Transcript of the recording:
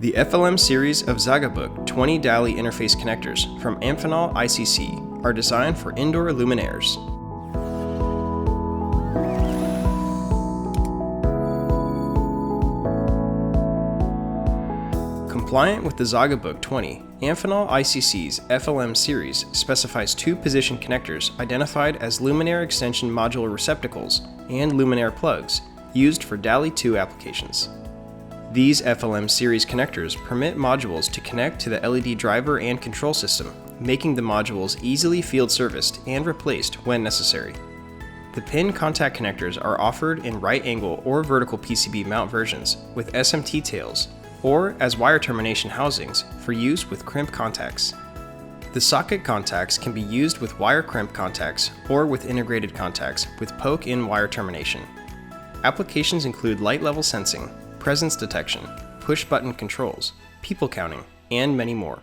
The FLM series of Zhaga Book 20 Dali interface connectors from Amphenol ICC are designed for indoor luminaires. Compliant with the Zhaga Book 20, Amphenol ICC's FLM series specifies two position connectors identified as Luminaire Extension Module Receptacles and Luminaire Plugs used for DALI 2 applications. These FLM series connectors permit modules to connect to the LED driver and control system, making the modules easily field serviced and replaced when necessary. The pin contact connectors are offered in right angle or vertical PCB mount versions with SMT tails, or as wire termination housings for use with crimp contacts. The socket contacts can be used with wire crimp contacts or with integrated contacts with poke-in wire termination. Applications include light level sensing, presence detection, push-button controls, people counting, and many more.